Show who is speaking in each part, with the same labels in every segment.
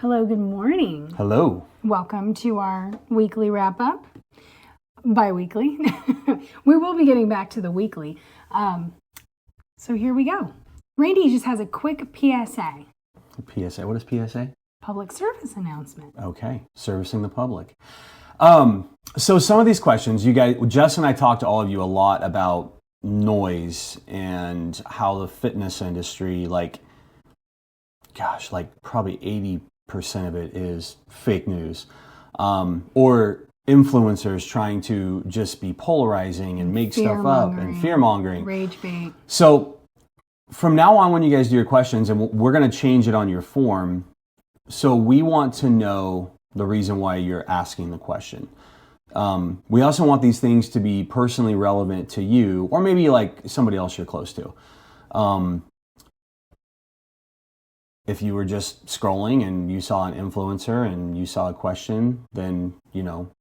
Speaker 1: Hello, good morning.
Speaker 2: Hello.
Speaker 1: Welcome to our weekly wrap-up. Bi-weekly. We will be getting back to the weekly. So here we go. Randy just has a quick PSA.
Speaker 2: PSA. What is PSA?
Speaker 1: Public service announcement.
Speaker 2: Okay. Servicing the public. So some of these questions, you guys, Jess and I talked to all of you a lot about noise and how the fitness industry, probably 80% of it is fake news. Or influencers trying to just be polarizing and make stuff up and fear-mongering.
Speaker 1: Rage bait.
Speaker 2: So from now on, when you guys do your questions, and we're going to change it on your form, so we want to know the reason why you're asking the question. We also want these things to be personally relevant to you, or maybe like somebody else you're close to. If you were just scrolling and you saw an influencer and you saw a question, then,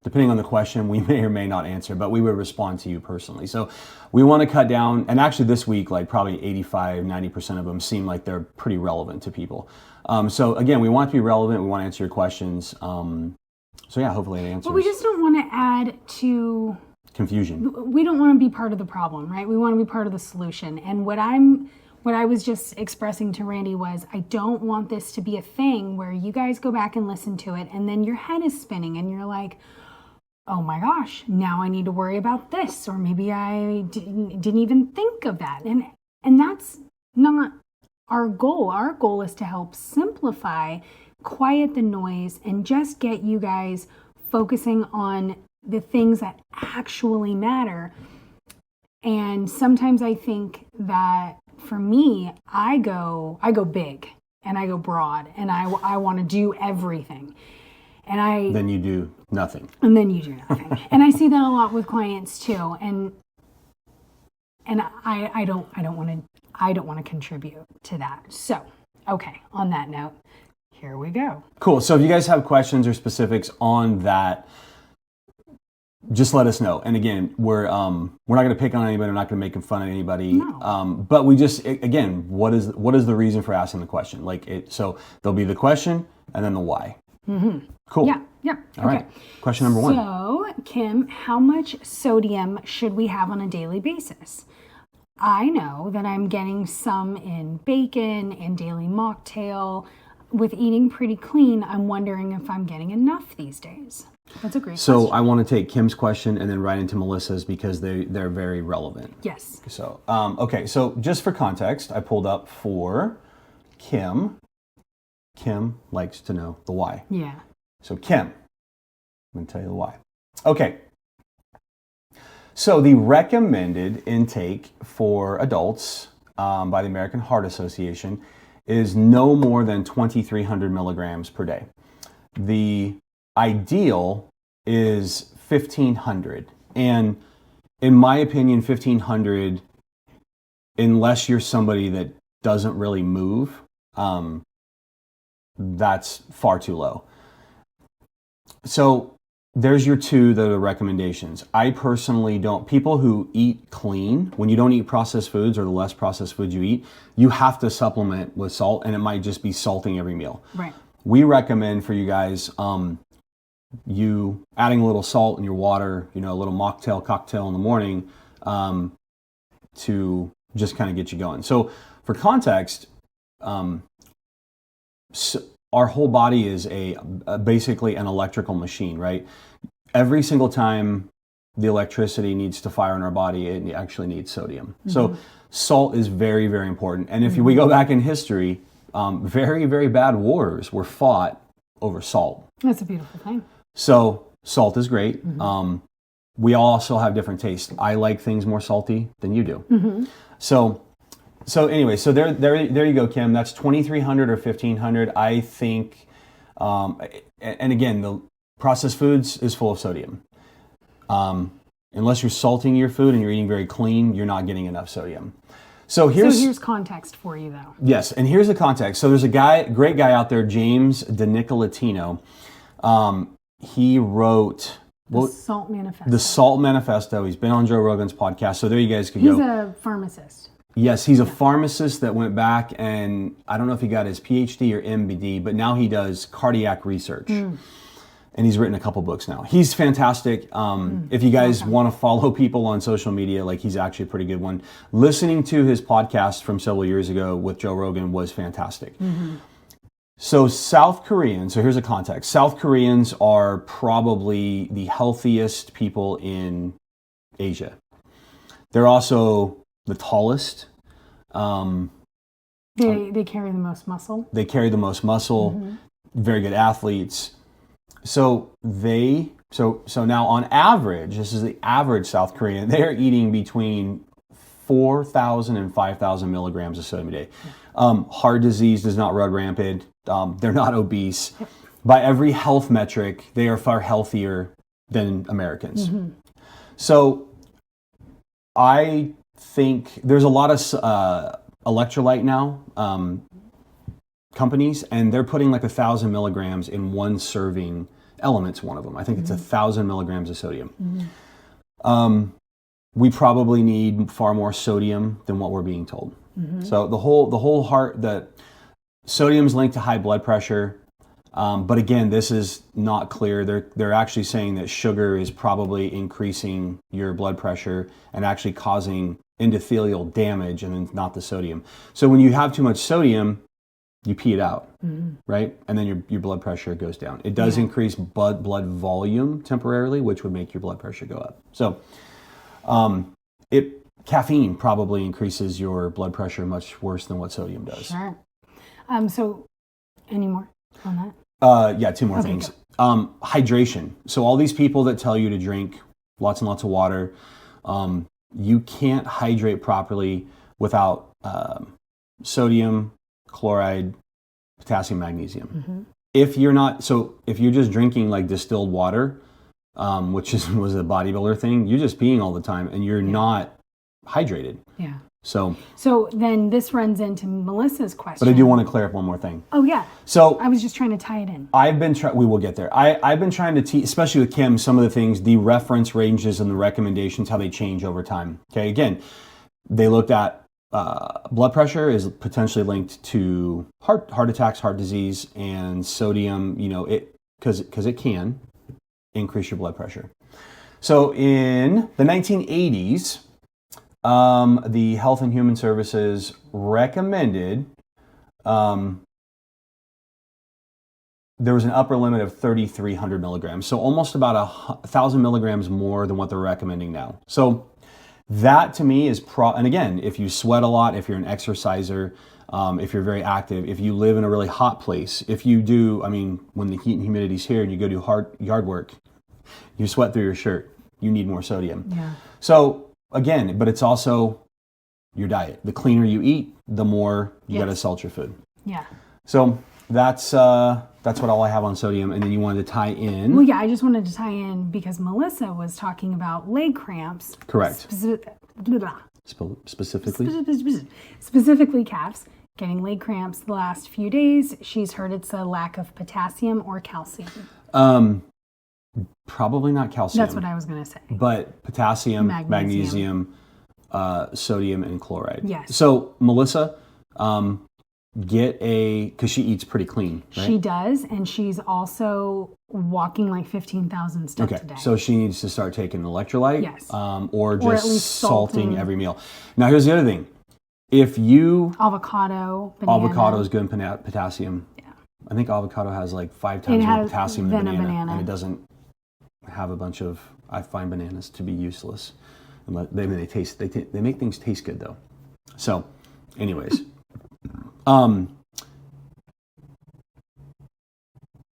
Speaker 2: depending on the question, we may or may not answer, but we would respond to you personally. So we want to cut down, and actually this week, probably 85-90% of them seem like they're pretty relevant to people. So again, we want to be relevant. We want to answer your questions. So yeah, hopefully it answers.
Speaker 1: But we just don't want to add to
Speaker 2: confusion.
Speaker 1: We don't want to be part of the problem, right? We want to be part of the solution. And what I was just expressing to Randy was, I don't want this to be a thing where you guys go back and listen to it and then your head is spinning and you're like, oh my gosh, now I need to worry about this, or maybe I didn't even think of that. And that's not our goal. Our goal is to help simplify, quiet the noise, and just get you guys focusing on the things that actually matter. And sometimes I think that for me, I go big and I go broad and I want to do everything. And
Speaker 2: then you do nothing.
Speaker 1: And then you do nothing. And I see that a lot with clients too. And I don't want to contribute to that. So, okay, on that note, here we go.
Speaker 2: Cool. So if you guys have questions or specifics on that, just let us know. And again, we're not going to pick on anybody. We're not going to make fun of anybody.
Speaker 1: No.
Speaker 2: But we just, again, what is the reason for asking the question? So there'll be the question and then the why.
Speaker 1: Mm-hmm.
Speaker 2: Cool.
Speaker 1: Yeah.
Speaker 2: All right. Question number 1.
Speaker 1: So, Kim, how much sodium should we have on a daily basis? I know that I'm getting some in bacon and daily mocktail. With eating pretty clean, I'm wondering if I'm getting enough these days. That's a great question.
Speaker 2: So I want to take Kim's question and then right into Melissa's because they're very relevant.
Speaker 1: Yes.
Speaker 2: So, okay. So just for context, I pulled up for Kim. Kim likes to know the why.
Speaker 1: Yeah.
Speaker 2: So Kim, I'm going to tell you the why. Okay. So the recommended intake for adults by the American Heart Association is no more than 2,300 milligrams per day. The ideal is 1,500. And in my opinion, 1,500, unless you're somebody that doesn't really move, that's far too low. So there's your two that are recommendations. I personally don't. People who eat clean, when you don't eat processed foods or the less processed foods you eat, you have to supplement with salt, and it might just be salting every meal.
Speaker 1: Right.
Speaker 2: We recommend for you guys, you adding a little salt in your water, a little mocktail cocktail in the morning, to just kind of get you going. So for context, our whole body is basically an electrical machine, right? Every single time the electricity needs to fire in our body, it actually needs sodium. Mm-hmm. So salt is very, very important. And if we go back in history, very, very bad wars were fought over salt.
Speaker 1: That's a beautiful thing.
Speaker 2: So salt is great.
Speaker 1: Mm-hmm.
Speaker 2: We all also have different tastes. I like things more salty than you do.
Speaker 1: Mm-hmm.
Speaker 2: So anyway, so there you go, Kim. That's 2,300 or 1,500. I think, and again, the processed foods is full of sodium. Unless you're salting your food and you're eating very clean, you're not getting enough sodium. So here's
Speaker 1: context for you, though.
Speaker 2: Yes, and here's the context. So there's a great guy out there, James DeNicolatino. He wrote
Speaker 1: The Salt Manifesto.
Speaker 2: The Salt Manifesto. He's been on Joe Rogan's podcast. So there you guys could go.
Speaker 1: He's a pharmacist.
Speaker 2: Yes, he's a pharmacist that went back, and I don't know if he got his PhD or MBD, but now he does cardiac research. And he's written a couple books now. He's fantastic. If you guys want to follow people on social media, like, he's actually a pretty good one. Listening to his podcast from several years ago with Joe Rogan was fantastic. So South Koreans, so here's a context. South Koreans are probably the healthiest people in Asia. They're also the tallest.
Speaker 1: They carry the most muscle.
Speaker 2: They carry the most muscle. Very good athletes. So now on average, this is the average South Korean, they're eating between 4,000 and 5,000 milligrams of sodium a day. Heart disease does not run rampant. They're not obese. By every health metric, they are far healthier than Americans. So I think there's a lot of electrolyte now companies, and they're putting like 1,000 milligrams in one serving. Element's one of them. I think it's 1,000 milligrams of sodium. We probably need far more sodium than what we're being told. So the whole heart, that sodium's linked to high blood pressure. But again, this is not clear. They're actually saying that sugar is probably increasing your blood pressure and actually causing endothelial damage, and then not the sodium. So when you have too much sodium, you pee it out, right? And then your blood pressure goes down. It does increase blood volume temporarily, which would make your blood pressure go up. So caffeine probably increases your blood pressure much worse than what sodium does.
Speaker 1: Sure. So any more on
Speaker 2: that? Yeah, two more things. Hydration. So all these people that tell you to drink lots and lots of water, you can't hydrate properly without sodium, chloride, potassium, magnesium. If you're just drinking like distilled water, which was a bodybuilder thing, you're just peeing all the time and you're not hydrated.
Speaker 1: Yeah.
Speaker 2: So
Speaker 1: then this runs into Melissa's question.
Speaker 2: But I do want to clear up one more thing.
Speaker 1: Oh yeah.
Speaker 2: So
Speaker 1: I was just trying to tie it in.
Speaker 2: We will get there. I've been trying to teach, especially with Kim, some of the things, the reference ranges and the recommendations, how they change over time. Okay. Again, they looked at blood pressure is potentially linked to heart attacks, heart disease, and sodium, because it can increase your blood pressure. So in the 1980s, the Health and Human Services recommended there was an upper limit of 3,300 milligrams. So almost about 1,000 milligrams more than what they're recommending now. So that to me is and again, if you sweat a lot, if you're an exerciser, if you're very active, if you live in a really hot place, if you do, when the heat and humidity's here and you go do yard work, you sweat through your shirt, you need more sodium.
Speaker 1: Yeah.
Speaker 2: So again, but it's also your diet. The cleaner you eat, the more you got to salt your food.
Speaker 1: Yeah.
Speaker 2: So that's what all I have on sodium. And then you wanted to tie in.
Speaker 1: Well, yeah, I just wanted to tie in because Melissa was talking about leg cramps.
Speaker 2: Correct.
Speaker 1: Specifically calves getting leg cramps the last few days. She's heard it's a lack of potassium or calcium.
Speaker 2: Probably not calcium.
Speaker 1: That's what I was going to say.
Speaker 2: But potassium, magnesium, sodium, and chloride.
Speaker 1: Yes.
Speaker 2: So Melissa, because she eats pretty clean, right?
Speaker 1: She does, and she's also walking like 15,000 steps a day.
Speaker 2: So she needs to start taking electrolyte,
Speaker 1: yes.
Speaker 2: Or just at least salting every meal. Now here's the other thing. If you...
Speaker 1: Avocado, banana.
Speaker 2: Avocado is good in potassium. Yeah. I think avocado has like 5 times more potassium than a banana. And it doesn't have a bunch of... I find bananas to be useless. They make things taste good though. So, anyways... what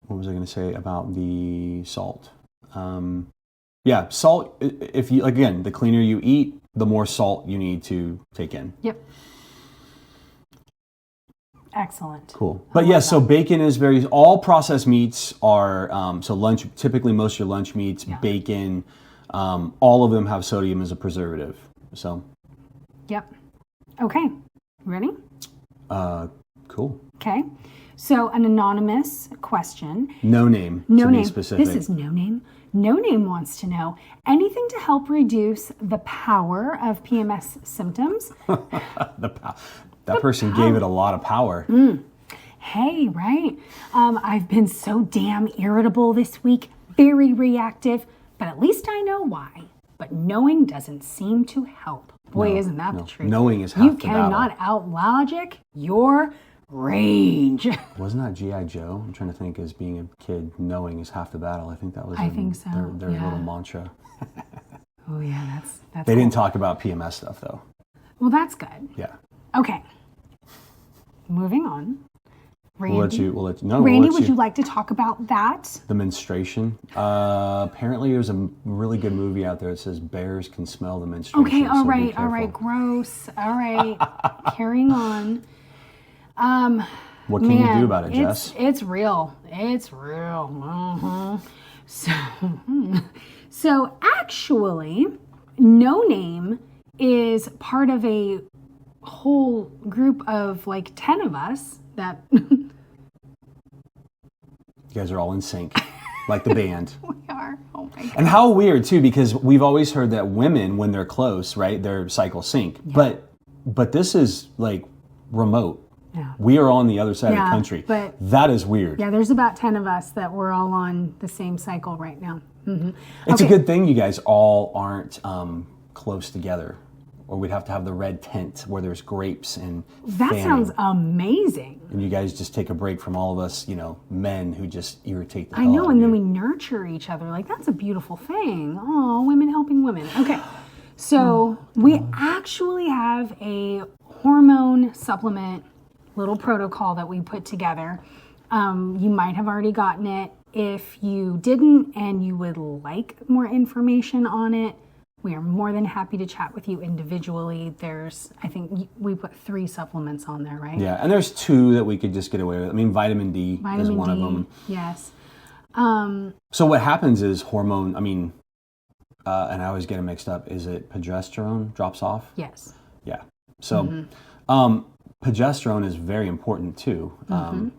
Speaker 2: was I going to say about the salt? Salt, if you, again, the cleaner you eat, the more salt you need to take in.
Speaker 1: Yep. Excellent.
Speaker 2: Cool. But yes, so bacon is all processed meats are, typically most of your lunch meats, bacon, all of them have sodium as a preservative. So.
Speaker 1: Yep. Okay. Ready?
Speaker 2: Cool.
Speaker 1: Okay. So an anonymous question.
Speaker 2: No name.
Speaker 1: No
Speaker 2: to
Speaker 1: name.
Speaker 2: Be specific.
Speaker 1: This is no name. No name wants to know anything to help reduce the power of PMS symptoms.
Speaker 2: That person gave it a lot of power.
Speaker 1: Hey, right? I've been so damn irritable this week, very reactive, but at least I know why. But knowing doesn't seem to help. Boy, isn't that the truth?
Speaker 2: Knowing is half
Speaker 1: You
Speaker 2: the battle.
Speaker 1: cannot out-logic your rage.
Speaker 2: Wasn't that G.I. Joe? I'm trying to think, as being a kid, knowing is half the battle. I think that was
Speaker 1: think so,
Speaker 2: their
Speaker 1: yeah.
Speaker 2: little mantra.
Speaker 1: Oh yeah, that's
Speaker 2: They
Speaker 1: cool.
Speaker 2: didn't talk about PMS stuff, though.
Speaker 1: Well, that's good.
Speaker 2: Yeah.
Speaker 1: Okay. Moving on. Randy,
Speaker 2: Randy,
Speaker 1: would you like to talk about that?
Speaker 2: The menstruation. Apparently, there's a really good movie out there that says bears can smell the menstruation.
Speaker 1: Okay, all
Speaker 2: so be
Speaker 1: right,
Speaker 2: careful.
Speaker 1: gross. All right, carrying on.
Speaker 2: What can you do about it, Jess?
Speaker 1: It's real. It's real. So actually, No Name is part of a whole group of like 10 of us that
Speaker 2: You guys are all in sync, like the band.
Speaker 1: we are. Oh my God.
Speaker 2: And how weird too, because we've always heard that women, when they're close, right, their cycles sync. Yeah. But this is like remote.
Speaker 1: Yeah.
Speaker 2: We are on the other side of the
Speaker 1: Yeah,
Speaker 2: country.
Speaker 1: but-
Speaker 2: that is weird.
Speaker 1: Yeah, there's about 10 of us that we're all on the same cycle right now.
Speaker 2: It's a good thing you guys all aren't close together, or we'd have to have the red tent where there's grapes and
Speaker 1: That
Speaker 2: fanning.
Speaker 1: sounds amazing.
Speaker 2: And you guys just take a break from all of us, men who just irritate the
Speaker 1: I
Speaker 2: hell
Speaker 1: know,
Speaker 2: out
Speaker 1: and
Speaker 2: of
Speaker 1: then
Speaker 2: you.
Speaker 1: we nurture each other. Like, that's a beautiful thing. Oh, women helping women. Okay. So we actually have a hormone supplement little protocol that we put together. You might have already gotten it. If you didn't and you would like more information on it, we are more than happy to chat with you individually. I think we put 3 supplements on there, right?
Speaker 2: Yeah, and there's 2 that we could just get away with. I mean, vitamin D is one of them.
Speaker 1: Yes.
Speaker 2: So what happens is hormone, and I always get it mixed up, is it progesterone drops off?
Speaker 1: Yes.
Speaker 2: Yeah. So progesterone is very important too.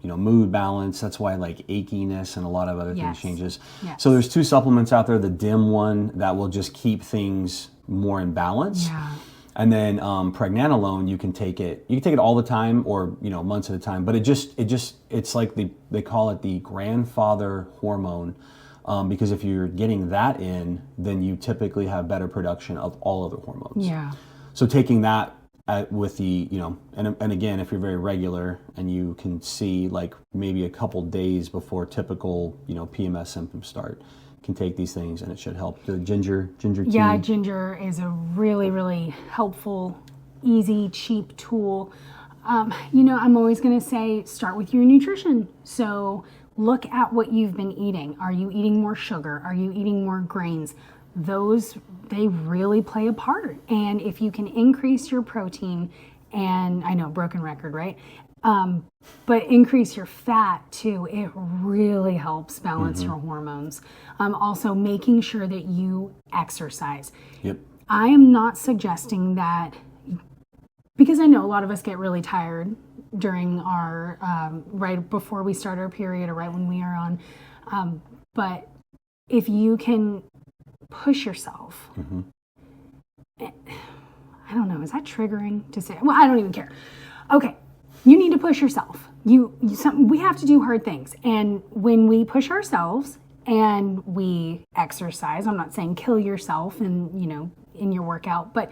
Speaker 2: Mood balance, that's why like achiness and a lot of other things
Speaker 1: Yes.
Speaker 2: changes.
Speaker 1: Yes.
Speaker 2: So there's 2 supplements out there, the dim one that will just keep things more in balance.
Speaker 1: Yeah.
Speaker 2: And then pregnenolone, you can take it all the time or months at a time, but it's like they call it the grandfather hormone. Because if you're getting that in, then you typically have better production of all other hormones.
Speaker 1: Yeah.
Speaker 2: So taking that with the, and again, if you're very regular and you can see like maybe a couple days before typical, PMS symptoms start, can take these things and it should help. The ginger tea.
Speaker 1: Yeah, ginger is a really, really helpful, easy, cheap tool. I'm always going to say start with your nutrition. So look at what you've been eating. Are you eating more sugar? Are you eating more grains? They really play a part. And if you can increase your protein, and I know, broken record, right? But increase your fat too, it really helps balance your hormones. Also making sure that you exercise.
Speaker 2: Yep.
Speaker 1: I am not suggesting that, because I know a lot of us get really tired during our, right before we start our period or right when we are on. But if you can push yourself, I don't know, is that triggering to say? Well, I don't even care. Okay, you need to push yourself. We have to do hard things. And when we push ourselves and we exercise, I'm not saying kill yourself in your workout, but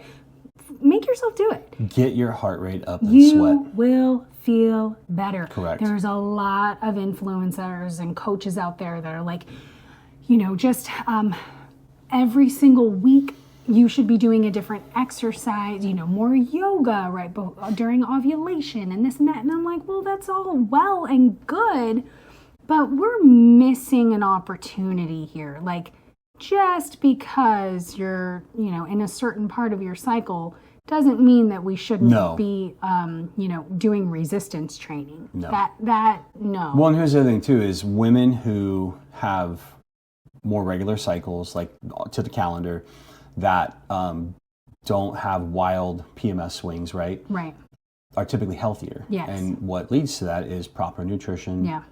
Speaker 1: make yourself do it.
Speaker 2: Get your heart rate up and
Speaker 1: You
Speaker 2: sweat.
Speaker 1: will feel better.
Speaker 2: Correct.
Speaker 1: There's a lot of influencers and coaches out there that are like, just every single week you should be doing a different exercise, more yoga right during ovulation and this and that. And I'm like, well, that's all well and good, but we're missing an opportunity here. Like, just because you're, in a certain part of your cycle doesn't mean that we shouldn't be, doing resistance training.
Speaker 2: No.
Speaker 1: No.
Speaker 2: Well, and here's the other thing too, is women who have more regular cycles, like to the calendar, that don't have wild PMS swings, right?
Speaker 1: Right.
Speaker 2: are typically healthier.
Speaker 1: Yes.
Speaker 2: And what leads to that is proper nutrition.
Speaker 1: Yeah.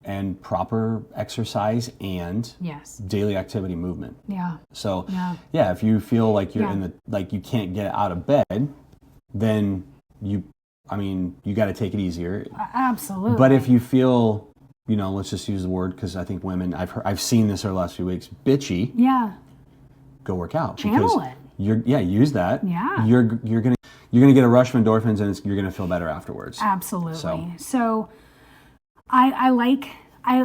Speaker 2: And proper exercise and
Speaker 1: Yes.
Speaker 2: daily activity movement.
Speaker 1: Yeah.
Speaker 2: So
Speaker 1: Yeah.
Speaker 2: if you feel like you're like you can't get out of bed, then you got to take it easier.
Speaker 1: Absolutely.
Speaker 2: But if you feel, let's just use the word, because I think women, I've seen this over the last few weeks, bitchy.
Speaker 1: Yeah.
Speaker 2: Go work out.
Speaker 1: Channel it.
Speaker 2: Use that.
Speaker 1: Yeah.
Speaker 2: You're gonna get a rush of endorphins, and you're gonna feel better afterwards.
Speaker 1: Absolutely. So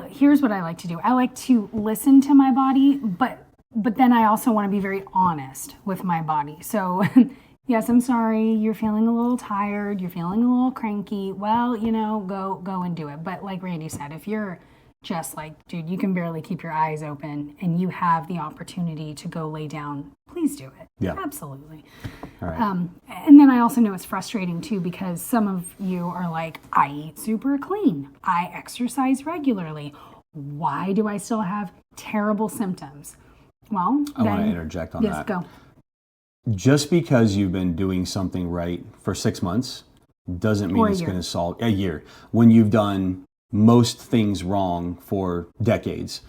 Speaker 1: here's what I like to do. I like to listen to my body, but then I also want to be very honest with my body. So yes, I'm sorry, you're feeling a little tired, you're feeling a little cranky. Well, go and do it. But like Randy said, if you're just like, dude, you can barely keep your eyes open and you have the opportunity to go lay down, please do it.
Speaker 2: Yeah.
Speaker 1: Absolutely.
Speaker 2: All right.
Speaker 1: And then I also know it's frustrating too, because some of you are like, I eat super clean, I exercise regularly, why do I still have terrible symptoms? Well,
Speaker 2: I want to interject on that.
Speaker 1: Yes, go.
Speaker 2: Just because you've been doing something right for 6 months doesn't mean it's going to solve a year. When you've done most things wrong for decades,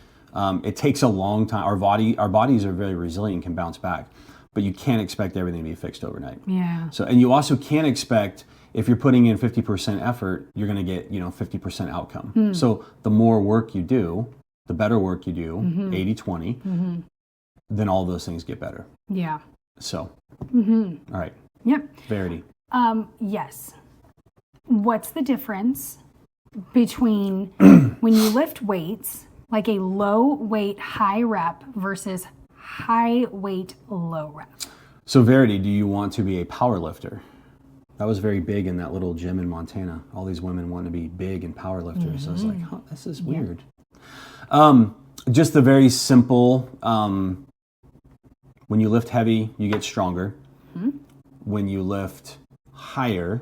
Speaker 2: it takes a long time. Our bodies are very resilient and can bounce back, but you can't expect everything to be fixed overnight.
Speaker 1: Yeah.
Speaker 2: So, and you also can't expect, if you're putting in 50% effort, you're going to get 50% outcome. So the more work you do, the better work you do, 80-20, then all those things get better.
Speaker 1: Yeah.
Speaker 2: So, all right.
Speaker 1: Yep.
Speaker 2: Verity.
Speaker 1: Yes. What's the difference between when you lift weights, like a low weight, high rep versus high weight, low rep?
Speaker 2: So Verity, do you want to be a power lifter? That was very big in that little gym in Montana. All these women want to be big and power lifters. So I was like, this is weird. Just the very simple, when you lift heavy, you get stronger. When you lift higher,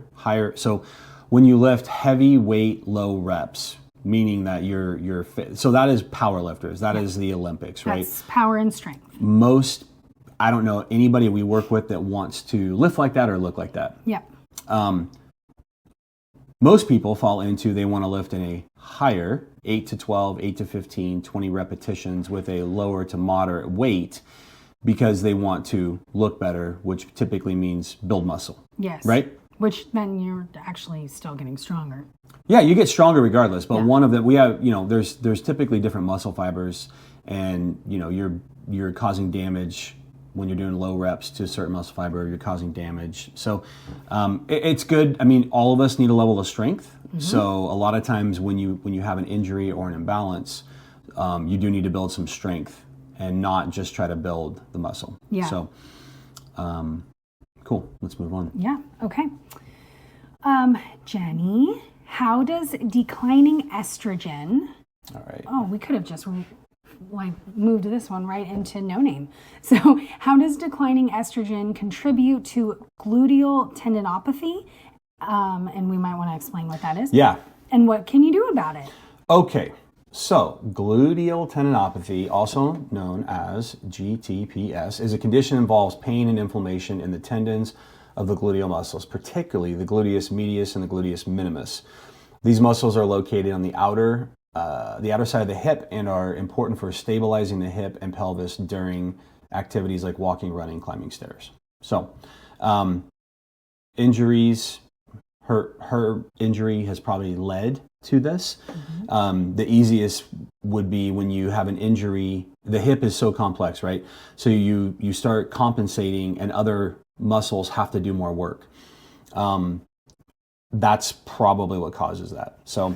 Speaker 2: so when you lift heavy weight, low reps, meaning that you're fit. So that is power lifters. That is the Olympics, right?
Speaker 1: That's power and strength.
Speaker 2: I don't know anybody we work with that wants to lift like that or look like that.
Speaker 1: Yeah.
Speaker 2: Most people fall into, they want to lift in a higher 8 to 12, 8 to 15, 20 repetitions with a lower to moderate weight because they want to look better, which typically means build muscle.
Speaker 1: Yes.
Speaker 2: Right?
Speaker 1: Which then you're actually still getting stronger.
Speaker 2: Yeah, you get stronger regardless, but one of them, we have, there's typically different muscle fibers, and you're causing damage when you're doing low reps to a certain muscle fiber. You're causing damage. So it's good. I mean, all of us need a level of strength. So a lot of times when you have an injury or an imbalance, you do need to build some strength and not just try to build the muscle.
Speaker 1: Yeah.
Speaker 2: So cool. Let's move on.
Speaker 1: Yeah. Okay. Jenny, how does declining estrogen?
Speaker 2: All right.
Speaker 1: Oh, we could have just moved this one right into no name. So, how does declining estrogen contribute to gluteal tendinopathy? And we might want to explain what that is.
Speaker 2: Yeah.
Speaker 1: And what can you do about it?
Speaker 2: Okay. So, gluteal tendinopathy, also known as GTPS, is a condition that involves pain and inflammation in the tendons of the gluteal muscles, particularly the gluteus medius and the gluteus minimus. These muscles are located on the outer side of the hip and are important for stabilizing the hip and pelvis during activities like walking, running, climbing stairs. So, injuries, her injury has probably led to this. The easiest would be when you have an injury. The hip is so complex, right? So you start compensating and other muscles have to do more work. That's probably what causes that. So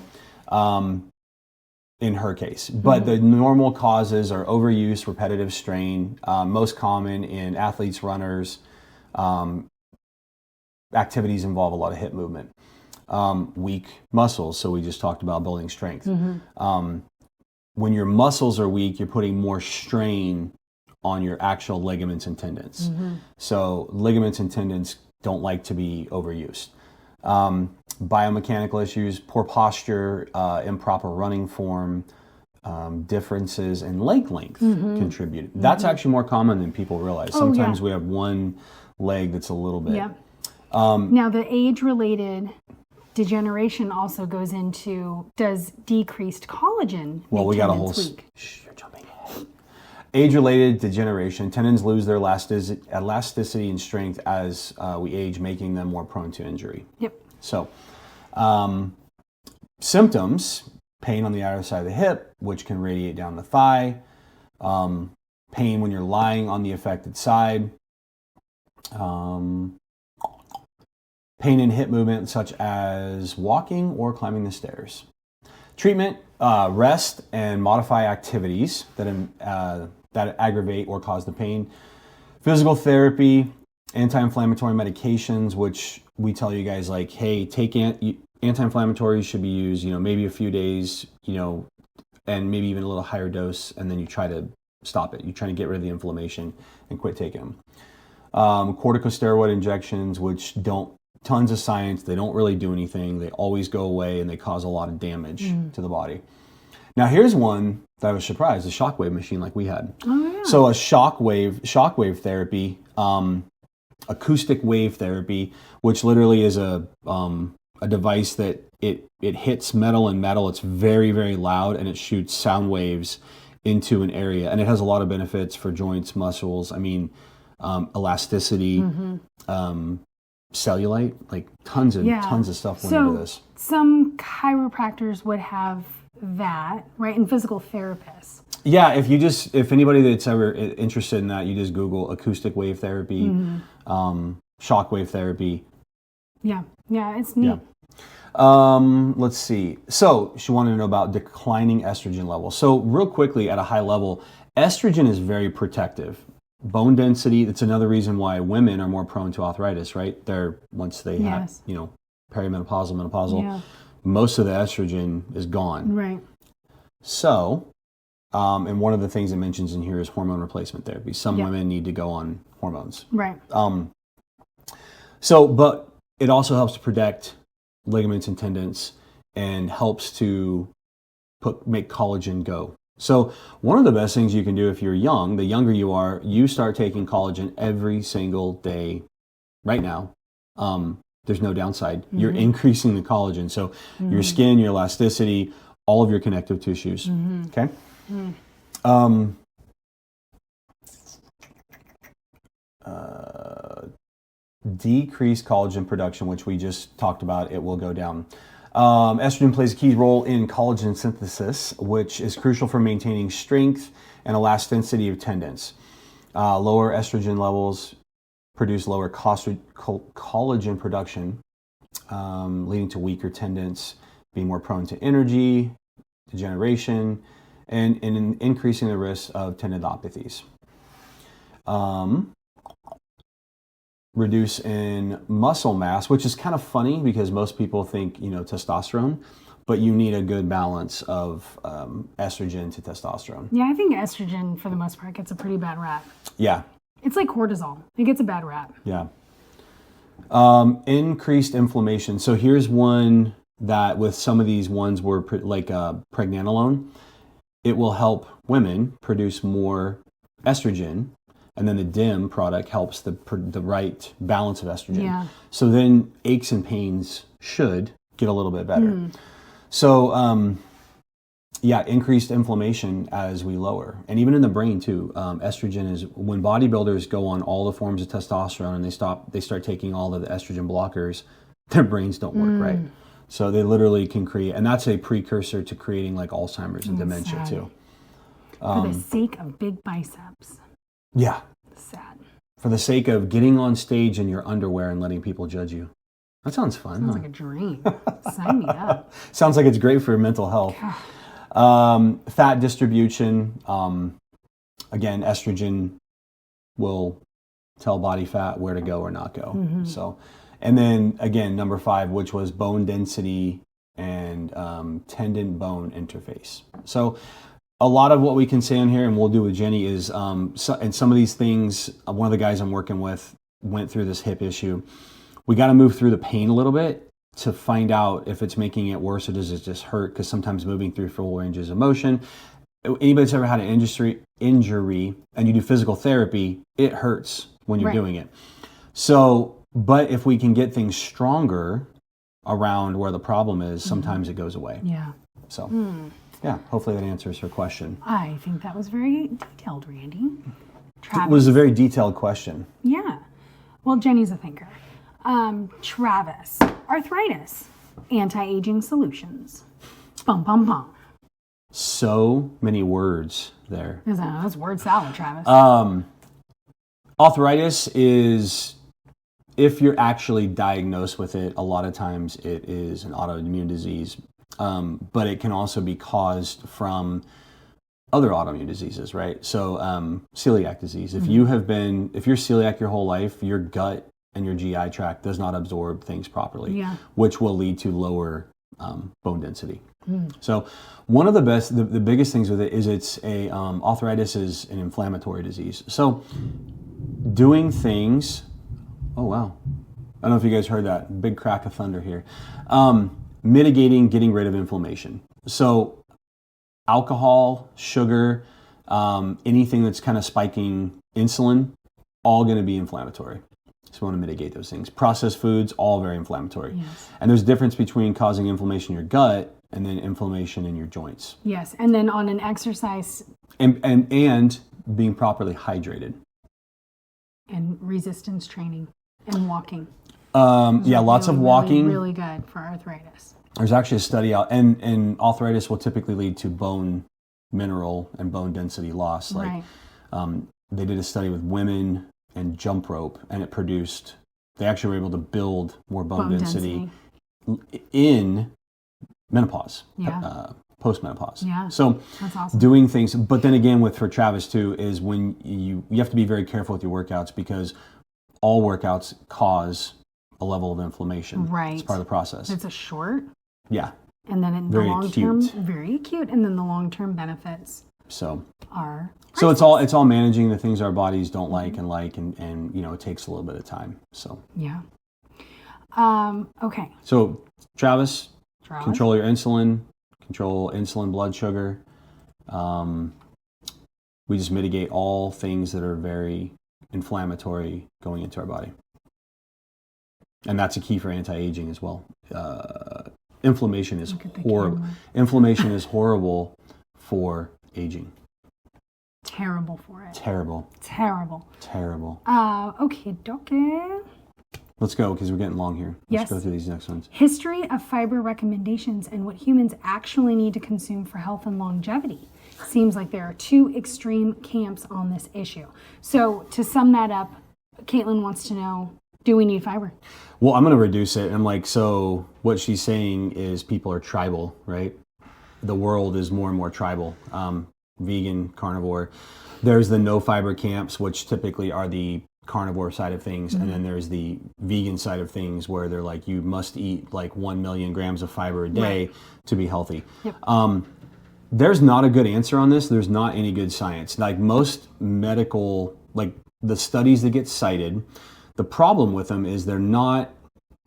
Speaker 2: in her case, but the normal causes are overuse, repetitive strain, most common in athletes, runners. Activities involve a lot of hip movement. Weak muscles, so we just talked about building strength. When your muscles are weak, you're putting more strain on your actual ligaments and tendons. So ligaments and tendons don't like to be overused. Biomechanical issues, poor posture, improper running form, differences in leg length contribute. That's actually more common than people realize. Sometimes we have one leg that's a little bit
Speaker 1: Now, the age-related degeneration also goes into, does decreased collagen
Speaker 2: Well,
Speaker 1: make
Speaker 2: we got a
Speaker 1: tendons
Speaker 2: whole.
Speaker 1: weak?
Speaker 2: You're jumping ahead. Age-related degeneration. Tendons lose their elasticity and strength as we age, making them more prone to injury.
Speaker 1: Yep.
Speaker 2: So, symptoms: pain on the outer side of the hip, which can radiate down the thigh. Pain when you're lying on the affected side. Pain in hip movement, such as walking or climbing the stairs. Treatment: rest and modify activities that aggravate or cause the pain. Physical therapy, anti-inflammatory medications, which we tell you guys, like, hey, take anti-inflammatories should be used, maybe a few days, and maybe even a little higher dose, and then you try to stop it. You try to get rid of the inflammation and quit taking them. Corticosteroid injections, which tons of science, they don't really do anything. They always go away and they cause a lot of damage to the body. Now, here's one that I was surprised: a shockwave machine like we had.
Speaker 1: Oh, yeah.
Speaker 2: So a shockwave therapy, acoustic wave therapy, which literally is a device that it hits metal and metal. It's very, very loud, and it shoots sound waves into an area, and it has a lot of benefits for joints, muscles. I mean, elasticity, cellulite, like tons of stuff went into this.
Speaker 1: Some chiropractors would have that, right? And physical therapists.
Speaker 2: Yeah, if anybody that's ever interested in that, you just Google acoustic wave therapy, shock wave therapy.
Speaker 1: Yeah, it's neat.
Speaker 2: Yeah. Let's see. So she wanted to know about declining estrogen levels. So real quickly, at a high level, estrogen is very protective. Bone density, that's another reason why women are more prone to arthritis, right? Once they have, perimenopausal, menopausal, most of the estrogen is gone. Right. So, and one of the things it mentions in here is hormone replacement therapy. Some women need to go on hormones. Right. But it also helps to protect ligaments and tendons and helps to make collagen go. So one of the best things you can do if you're young, the younger you are, you start taking collagen every single day right now. There's no downside. You're increasing the collagen. So your skin, your elasticity, all of your connective tissues. Okay? Decreased collagen production, which we just talked about, it will go down. Estrogen plays a key role in collagen synthesis, which is crucial for maintaining strength and elasticity of tendons. Lower estrogen levels produce lower collagen production, leading to weaker tendons, being more prone to energy, degeneration, and increasing the risk of tendinopathies. Reduce in muscle mass, which is kind of funny because most people think, testosterone, but you need a good balance of estrogen to testosterone.
Speaker 1: Yeah, I think estrogen, for the most part, gets a pretty bad rap.
Speaker 2: Yeah.
Speaker 1: It's like cortisol. It gets a bad rap.
Speaker 2: Yeah. Increased inflammation. So here's one that with some of these ones were like pregnenolone. It will help women produce more estrogen. And then the DIM product helps the right balance of estrogen. Yeah. So then aches and pains should get a little bit better. So, increased inflammation as we lower. And even in the brain too. Estrogen is, when bodybuilders go on all the forms of testosterone and they start taking all of the estrogen blockers, their brains don't work right. So they literally can create, and that's a precursor to creating like Alzheimer's and dementia too.
Speaker 1: For the sake of big biceps.
Speaker 2: Yeah.
Speaker 1: Sad.
Speaker 2: For the sake of getting on stage in your underwear and letting people judge you. That sounds fun.
Speaker 1: Sounds like a dream. Sign me up.
Speaker 2: Sounds like it's great for mental health. Fat distribution. Again, estrogen will tell body fat where to go or not go. So, and then again, number 5, which was bone density and tendon bone interface. So a lot of what we can say on here, and we'll do with Jenny, is and some of these things, one of the guys I'm working with went through this hip issue. We got to move through the pain a little bit to find out if it's making it worse or does it just hurt, because sometimes moving through full ranges of motion. Anybody that's ever had an injury and you do physical therapy, it hurts when you're doing it. So But if we can get things stronger around where the problem is, sometimes it goes away.
Speaker 1: Yeah.
Speaker 2: So, yeah, hopefully that answers her question.
Speaker 1: I think that was very detailed, Randy.
Speaker 2: It
Speaker 1: Travis.
Speaker 2: was a very detailed question.
Speaker 1: Yeah. Well, Jenny's a thinker. Travis. Arthritis. Anti-aging solutions. Bum, bum, bum.
Speaker 2: So many words there.
Speaker 1: That's word salad, Travis.
Speaker 2: Arthritis is, if you're actually diagnosed with it, a lot of times it is an autoimmune disease, but it can also be caused from other autoimmune diseases, right? So celiac disease. If you're celiac your whole life, your gut and your GI tract does not absorb things properly, which will lead to lower bone density. So one of the biggest things with it is arthritis is an inflammatory disease. So doing things, oh wow, I don't know if you guys heard that, big crack of thunder here. Mitigating, getting rid of inflammation. So alcohol, sugar, anything that's kind of spiking insulin, all going to be inflammatory. So we want to mitigate those things. Processed foods, all very inflammatory.
Speaker 1: Yes.
Speaker 2: And there's a difference between causing inflammation in your gut and then inflammation in your joints.
Speaker 1: Yes, and then on an exercise.
Speaker 2: And being properly hydrated.
Speaker 1: And resistance training and walking.
Speaker 2: Lots of walking.
Speaker 1: Really good for arthritis.
Speaker 2: There's actually a study out, and arthritis will typically lead to bone mineral and bone density loss. Like, they did a study with women and jump rope, and they actually were able to build more bone density in menopause, post-menopause.
Speaker 1: Yeah,
Speaker 2: so
Speaker 1: that's awesome.
Speaker 2: Doing things, but then again, for Travis too, is when you have to be very careful with your workouts, because all workouts cause a level of inflammation.
Speaker 1: Right.
Speaker 2: It's part of the process.
Speaker 1: It's a short.
Speaker 2: Yeah.
Speaker 1: And then in the long term, very acute, and then the long-term benefits are.
Speaker 2: So it's all managing the things our bodies don't like, and it takes a little bit of time. So
Speaker 1: yeah. Okay.
Speaker 2: So Travis, control your insulin, control insulin blood sugar. We just mitigate all things that are very inflammatory going into our body. And that's a key for anti-aging as well. Inflammation is horrible. Inflammation is horrible for aging.
Speaker 1: Terrible for it.
Speaker 2: Terrible.
Speaker 1: Okay, dokie.
Speaker 2: Let's go, because we're getting long here. Let's go through these next ones.
Speaker 1: History of fiber recommendations and what humans actually need to consume for health and longevity. Seems like there are two extreme camps on this issue. So to sum that up, Caitlin wants to know, do we need fiber?
Speaker 2: Well, I'm going to reduce it. I'm like, so what she's saying is people are tribal, right? The world is more and more tribal. Vegan, carnivore. There's the no fiber camps, which typically are the carnivore side of things, and then there's the vegan side of things, where they're like, you must eat like 1 million grams of fiber a day to be healthy. Yep. There's not a good answer on this. There's not any good science. Like most medical, like the studies that get cited, the problem with them is they're not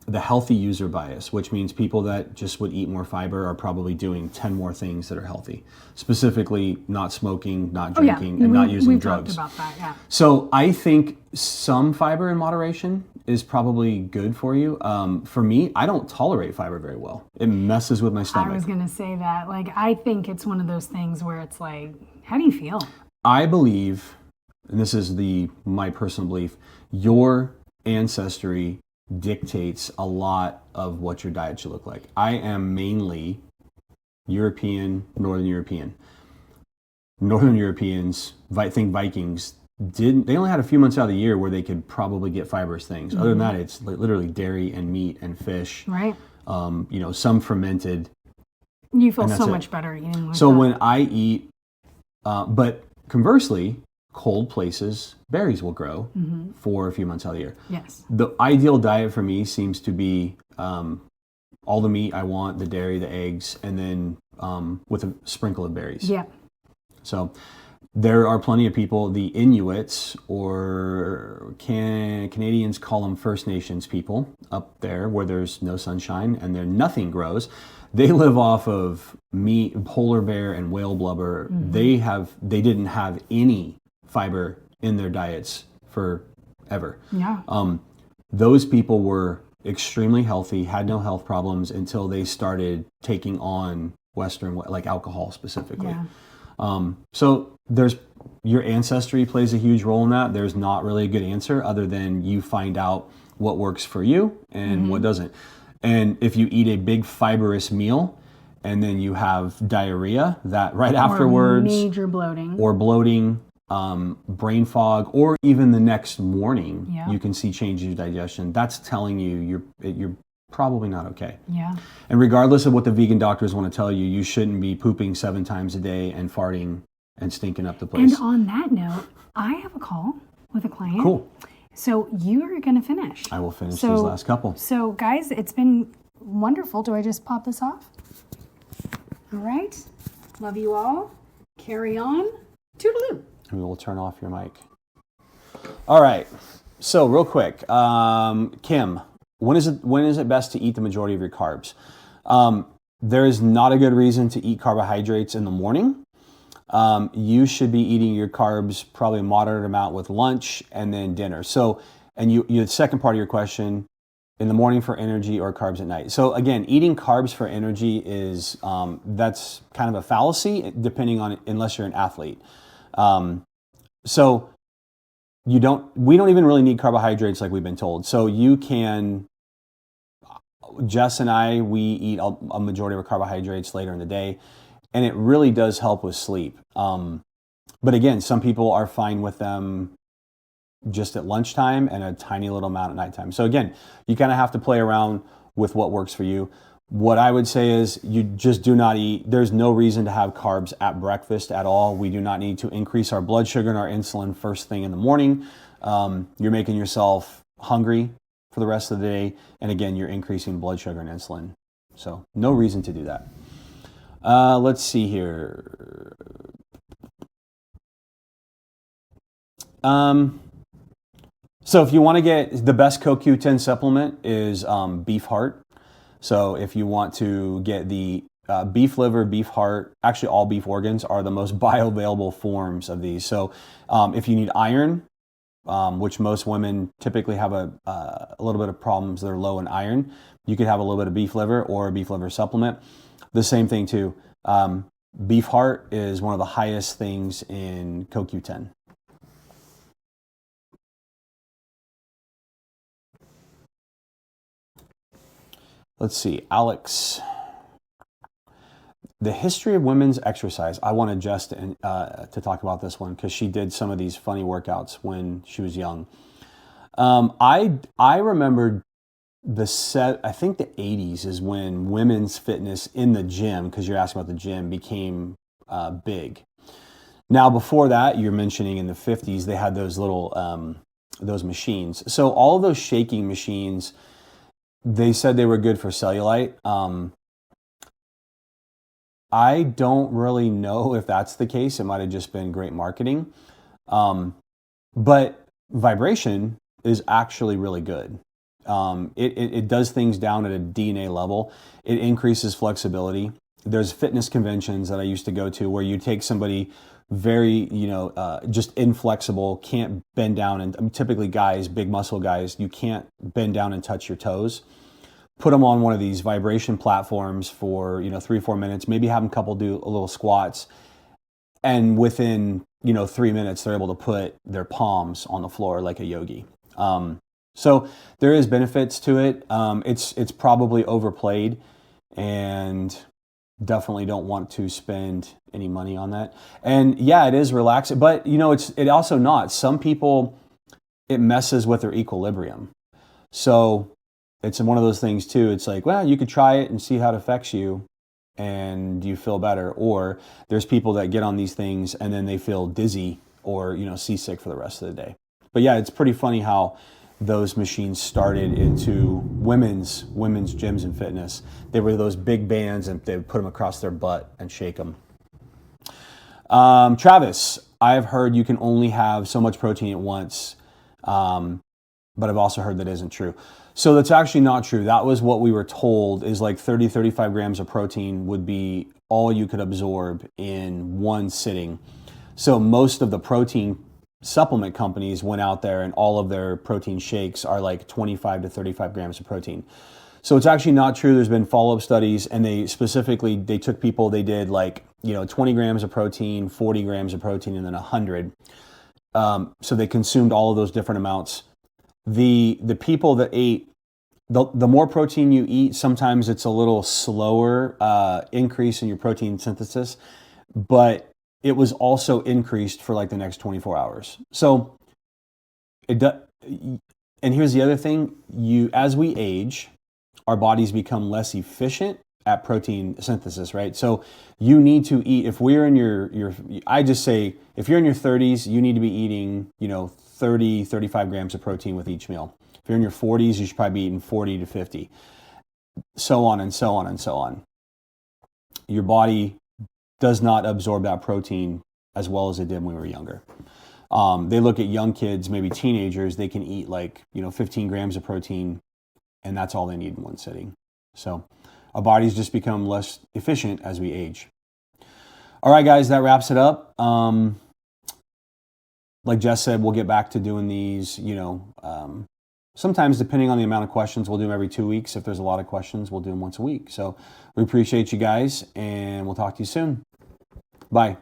Speaker 2: the healthy user bias, which means people that just would eat more fiber are probably doing 10 more things that are healthy. Specifically, not smoking, not drinking, and not using drugs.
Speaker 1: We've talked about that, yeah.
Speaker 2: So I think some fiber in moderation is probably good for you. For me, I don't tolerate fiber very well. It messes with my stomach.
Speaker 1: I was going to say that. Like, I think it's one of those things where it's like, how do you feel?
Speaker 2: I believe, and this is my personal belief, your ancestry dictates a lot of what your diet should look like. I am mainly European, Northern European. Northern Europeans, think Vikings, they only had a few months out of the year where they could probably get fibrous things. Other than that, it's literally dairy and meat and fish.
Speaker 1: Right.
Speaker 2: Some fermented.
Speaker 1: You feel so much better eating like
Speaker 2: so
Speaker 1: that.
Speaker 2: When I eat, but conversely, cold places, berries will grow for a few months out of the year.
Speaker 1: Yes.
Speaker 2: The ideal diet for me seems to be all the meat I want, the dairy, the eggs, and then with a sprinkle of berries.
Speaker 1: Yeah.
Speaker 2: So there are plenty of people, the Inuits, or Canadians call them First Nations people, up there where there's no sunshine and there nothing grows. They live off of meat, polar bear, and whale blubber. They didn't have any fiber in their diets forever.
Speaker 1: Yeah.
Speaker 2: those people were extremely healthy, had no health problems until they started taking on Western, like alcohol specifically.
Speaker 1: Yeah.
Speaker 2: So there's your ancestry plays a huge role in that. There's not really a good answer other than you find out what works for you and what doesn't. And if you eat a big fibrous meal and then you have diarrhea that right afterwards,
Speaker 1: major bloating,
Speaker 2: or bloating, brain fog, or even the next morning,
Speaker 1: Yeah.
Speaker 2: you can see changes in digestion. That's telling you you're probably not okay.
Speaker 1: Yeah.
Speaker 2: And regardless of what the vegan doctors want to tell you, you shouldn't be pooping 7 times a day and farting and stinking up the place.
Speaker 1: And on that note, I have a call with a client.
Speaker 2: Cool.
Speaker 1: So you are going to finish.
Speaker 2: I will finish these last couple.
Speaker 1: So guys, it's been wonderful. Do I just pop this off? All right. Love you all. Carry on. Toodaloo.
Speaker 2: And we will turn off your mic. All right. So real quick, Kim, when is it best to eat the majority of your carbs? There is not a good reason to eat carbohydrates in the morning. You should be eating your carbs probably a moderate amount with lunch and then dinner. So, and you the second part of your question, in the morning for energy or carbs at night. So again, eating carbs for energy is, that's kind of a fallacy depending on, unless you're an athlete. So we don't even really need carbohydrates like we've been told. So you can, Jess and I, we eat a majority of our carbohydrates later in the day, and it really does help with sleep. But again, some people are fine with them just at lunchtime and a tiny little amount at nighttime. So again, you kind of have to play around with what works for you. What I would say is you just do not eat. There's no reason to have carbs at breakfast at all. We do not need to increase our blood sugar and our insulin first thing in the morning. You're making yourself hungry for the rest of the day. And again, you're increasing blood sugar and insulin. So no reason to do that. Let's see here. So if you want to get the best CoQ10 supplement is beef heart. So if you want to get the beef liver, beef heart, actually all beef organs are the most bioavailable forms of these. So if you need iron, which most women typically have a little bit of problems, they're low in iron, you could have a little bit of beef liver or a beef liver supplement. The same thing too. Beef heart is one of the highest things in CoQ10. Let's see, Alex. The history of women's exercise. I wanted Jess to talk about this one because she did some of these funny workouts when she was young. I remember I think the 80s is when women's fitness in the gym, because you're asking about the gym, became big. Now, before that, you're mentioning in the 50s, they had those little, those machines. So all of those shaking machines, they said they were good for cellulite. I don't really know if that's the case. It might have just been great marketing. But vibration is actually really good. It does things down at a DNA level. It increases flexibility. There's fitness conventions that I used to go to where you take somebody very, just inflexible, can't bend down. And typically guys, big muscle guys, you can't bend down and touch your toes. Put them on one of these vibration platforms for 3-4 minutes, maybe have them couple do a little squats, and within 3 minutes they're able to put their palms on the floor like a yogi. So there is benefits to it. It's probably overplayed, and definitely don't want to spend any money on that. And yeah, it is relaxing, but it also not. Some people, it messes with their equilibrium. So it's one of those things too. It's like, well, you could try it and see how it affects you and you feel better. Or there's people that get on these things and then they feel dizzy or, seasick for the rest of the day. But yeah, it's pretty funny how those machines started into women's gyms and fitness. They were those big bands and they would put them across their butt and shake them. Travis, I've heard you can only have so much protein at once. But I've also heard that isn't true. So that's actually not true. That was what we were told, is like 35 grams of protein would be all you could absorb in one sitting. So most of the protein supplement companies went out there and all of their protein shakes are like 25 to 35 grams of protein. So it's actually not true. There's been follow-up studies, and they took people, they did like, 20 grams of protein, 40 grams of protein, and then 100. So they consumed all of those different amounts. The people that ate, the more protein you eat, sometimes it's a little slower increase in your protein synthesis, but it was also increased for like the next 24 hours. So and here's the other thing, as we age, our bodies become less efficient at protein synthesis, right? So you need to eat, if we're in I just say, if you're in your 30s, you need to be eating, 30, 35 grams of protein with each meal. If you're in your 40s, you should probably be eating 40 to 50, so on and so on and so on. Your body does not absorb that protein as well as it did when we were younger. They look at young kids, maybe teenagers, they can eat like, 15 grams of protein, and that's all they need in one sitting. So our bodies just become less efficient as we age. All right, guys, that wraps it up. Like Jess said, we'll get back to doing these, sometimes depending on the amount of questions, we'll do them every 2 weeks. If there's a lot of questions, we'll do them once a week. So we appreciate you guys, and we'll talk to you soon. Bye.